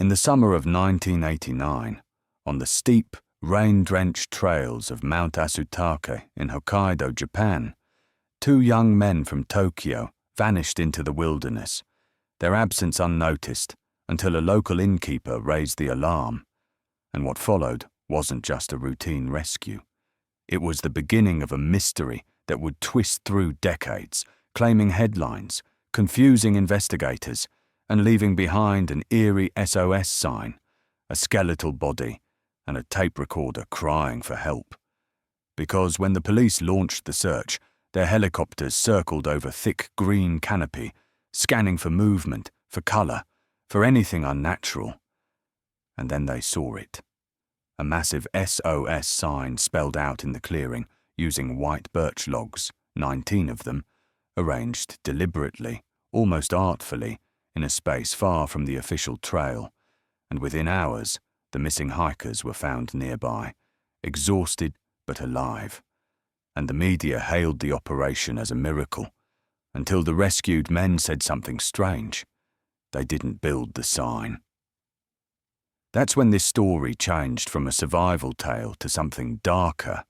In the summer of 1989, on the steep, rain-drenched trails of Mount Asutake in Hokkaido, Japan, two young men from Tokyo vanished into the wilderness, their absence unnoticed until a local innkeeper raised the alarm. And what followed wasn't just a routine rescue. It was the beginning of a mystery that would twist through decades, claiming headlines, confusing investigators, and leaving behind an eerie SOS sign, a skeletal body, and a tape recorder crying for help. Because when the police launched the search, their helicopters circled over thick green canopy, scanning for movement, for color, for anything unnatural. And then they saw it. A massive SOS sign spelled out in the clearing using white birch logs, 19 of them, arranged deliberately, almost artfully, in a space far from the official trail, and within hours, the missing hikers were found nearby, exhausted but alive. And the media hailed the operation as a miracle, until the rescued men said something strange. They didn't build the sign. That's when this story changed from a survival tale to something darker,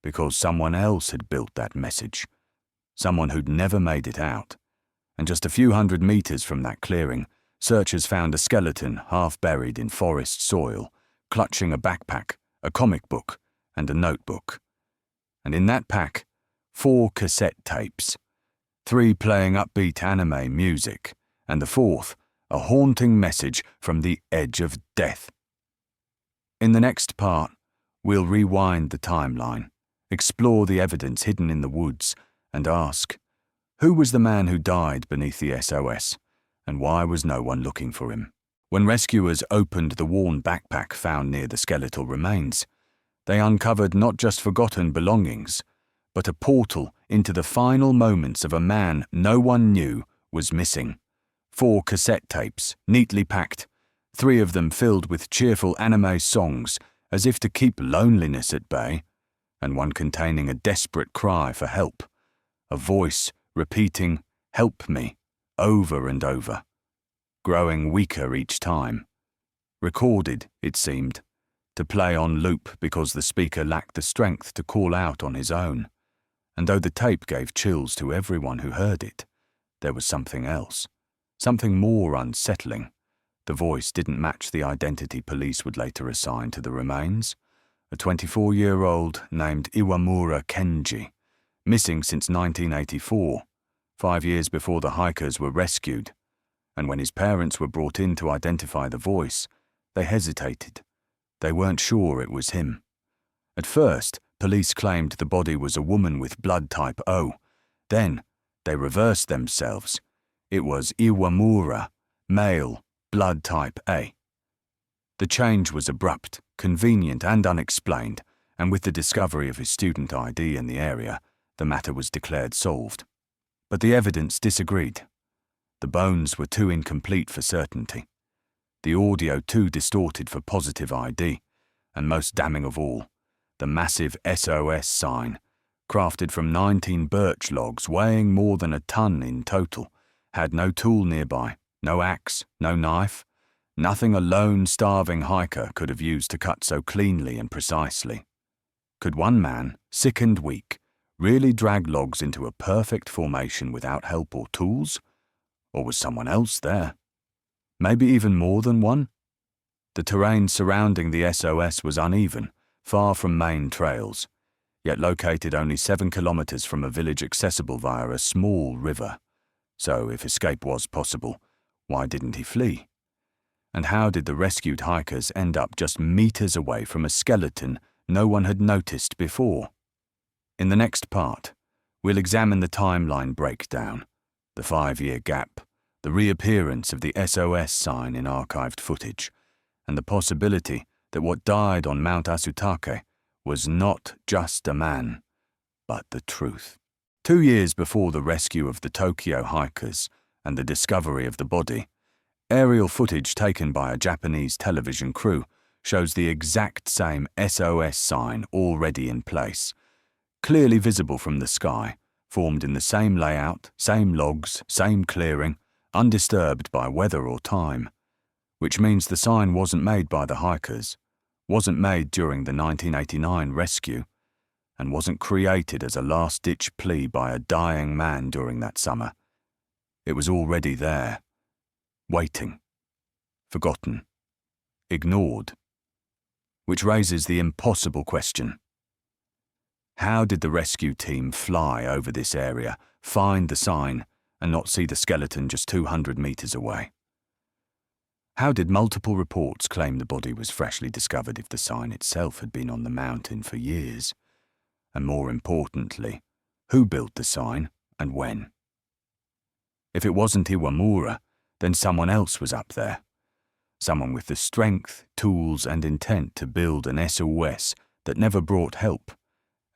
because someone else had built that message, someone who'd never made it out. And just a few hundred meters from that clearing, searchers found a skeleton half buried in forest soil, clutching a backpack, a comic book, and a notebook. And in that pack, 4 cassette tapes, 3 playing upbeat anime music, and the 4th, a haunting message from the edge of death. In the next part, we'll rewind the timeline, explore the evidence hidden in the woods, and ask, who was the man who died beneath the SOS, and why was no one looking for him? When rescuers opened the worn backpack found near the skeletal remains, they uncovered not just forgotten belongings, but a portal into the final moments of a man no one knew was missing. 4 cassette tapes, neatly packed, 3 of them filled with cheerful anime songs as if to keep loneliness at bay, and one containing a desperate cry for help, a voice repeating, "Help me," over and over, growing weaker each time. Recorded, it seemed, to play on loop because the speaker lacked the strength to call out on his own. And though the tape gave chills to everyone who heard it, there was something else, something more unsettling. The voice didn't match the identity police would later assign to the remains. A 24-year-old named Iwamura Kenji, missing since 1984, 5 years before the hikers were rescued. And when his parents were brought in to identify the voice, they hesitated. They weren't sure it was him. At first, police claimed the body was a woman with blood type O. Then, they reversed themselves. It was Iwamura, male, blood type A. The change was abrupt, convenient and unexplained, and with the discovery of his student ID in the area, the matter was declared solved. But the evidence disagreed. The bones were too incomplete for certainty, the audio too distorted for positive ID, and most damning of all, the massive SOS sign, crafted from 19 birch logs weighing more than a ton in total, had no tool nearby, no axe, no knife, nothing a lone, starving hiker could have used to cut so cleanly and precisely. Could one man, sick and weak, really drag logs into a perfect formation without help or tools? Or was someone else there? Maybe even more than one? The terrain surrounding the SOS was uneven, far from main trails, yet located only 7 kilometers from a village accessible via a small river. So if escape was possible, why didn't he flee? And how did the rescued hikers end up just meters away from a skeleton no one had noticed before? In the next part, we'll examine the timeline breakdown, the 5-year gap, the reappearance of the SOS sign in archived footage, and the possibility that what died on Mount Asutake was not just a man, but the truth. 2 years before the rescue of the Tokyo hikers and the discovery of the body, aerial footage taken by a Japanese television crew shows the exact same SOS sign already in place, clearly visible from the sky, formed in the same layout, same logs, same clearing, undisturbed by weather or time. which means the sign wasn't made by the hikers, wasn't made during the 1989 rescue, and wasn't created as a last-ditch plea by a dying man during that summer. It was already there, waiting, forgotten, ignored, which raises the impossible question. How did the rescue team fly over this area, find the sign, and not see the skeleton just 200 meters away? How did multiple reports claim the body was freshly discovered if the sign itself had been on the mountain for years? And more importantly, who built the sign and when? If it wasn't Iwamura, then someone else was up there. Someone with the strength, tools, and intent to build an SOS that never brought help.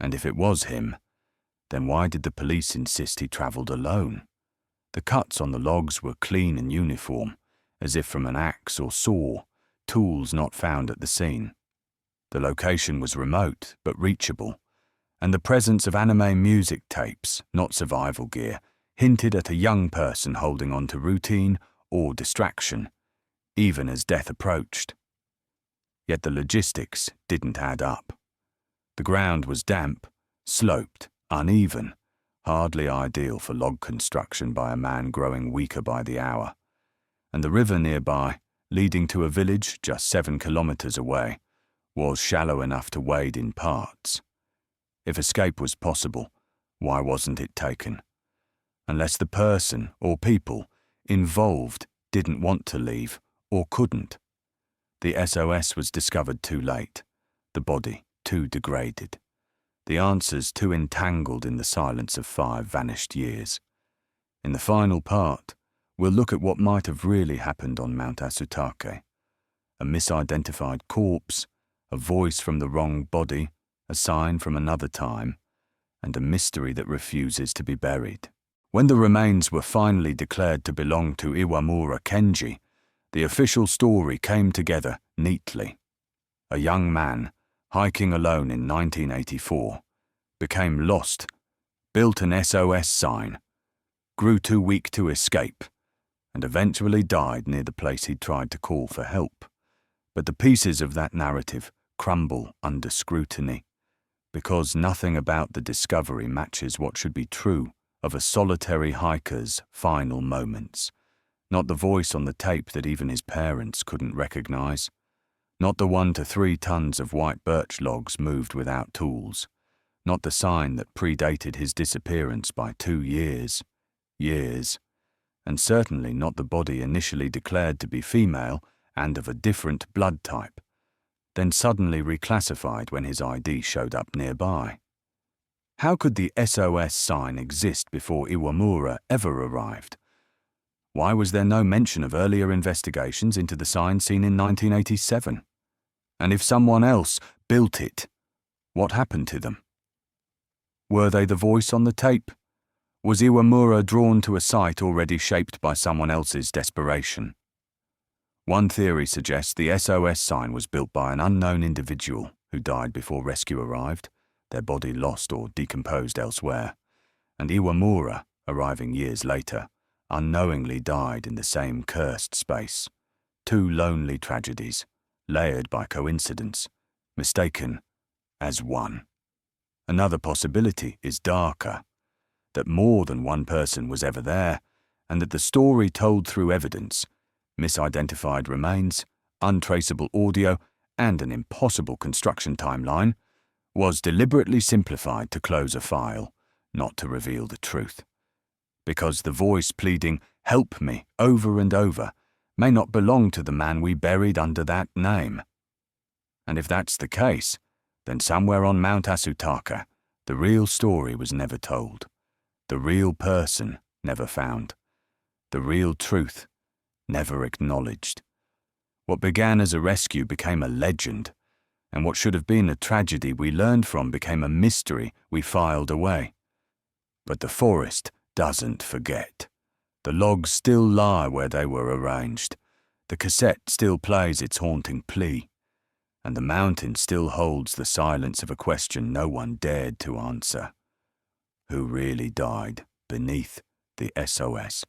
And if it was him, then why did the police insist he travelled alone? The cuts on the logs were clean and uniform, as if from an axe or saw, tools not found at the scene. The location was remote but reachable, and the presence of anime music tapes, not survival gear, hinted at a young person holding on to routine or distraction, even as death approached. Yet the logistics didn't add up. The ground was damp, sloped, uneven, hardly ideal for log construction by a man growing weaker by the hour. And the river nearby, leading to a village just 7 kilometers away, was shallow enough to wade in parts. If escape was possible, why wasn't it taken? Unless the person or people involved didn't want to leave or couldn't. The SOS was discovered too late, the body too degraded, the answers too entangled in the silence of 5 vanished years. In the final part, we'll look at what might have really happened on Mount Asutake. A misidentified corpse, a voice from the wrong body, a sign from another time, and a mystery that refuses to be buried. When the remains were finally declared to belong to Iwamura Kenji, the official story came together neatly. A young man, hiking alone in 1984, became lost, built an SOS sign, grew too weak to escape, and eventually died near the place he'd tried to call for help. But the pieces of that narrative crumble under scrutiny, because nothing about the discovery matches what should be true of a solitary hiker's final moments. Not the voice on the tape that even his parents couldn't recognize. Not the 1 to 3 tons of white birch logs moved without tools. Not the sign that predated his disappearance by 2 years. And certainly not the body initially declared to be female and of a different blood type, then suddenly reclassified when his ID showed up nearby. How could the SOS sign exist before Iwamura ever arrived? Why was there no mention of earlier investigations into the sign seen in 1987? And if someone else built it, what happened to them? Were they the voice on the tape? Was Iwamura drawn to a site already shaped by someone else's desperation? One theory suggests the SOS sign was built by an unknown individual who died before rescue arrived, their body lost or decomposed elsewhere, and Iwamura, arriving years later, unknowingly died in the same cursed space. 2 lonely tragedies, layered by coincidence, mistaken as one. Another possibility is darker, that more than one person was ever there, and that the story told through evidence, misidentified remains, untraceable audio, and an impossible construction timeline, was deliberately simplified to close a file, not to reveal the truth. Because the voice pleading, "Help me," over and over, may not belong to the man we buried under that name. And if that's the case, then somewhere on Mount Asutake, the real story was never told, the real person never found, the real truth never acknowledged. What began as a rescue became a legend, and what should have been a tragedy we learned from became a mystery we filed away. But the forest doesn't forget. The logs still lie where they were arranged. The cassette still plays its haunting plea. And the mountain still holds the silence of a question no one dared to answer. Who really died beneath the SOS?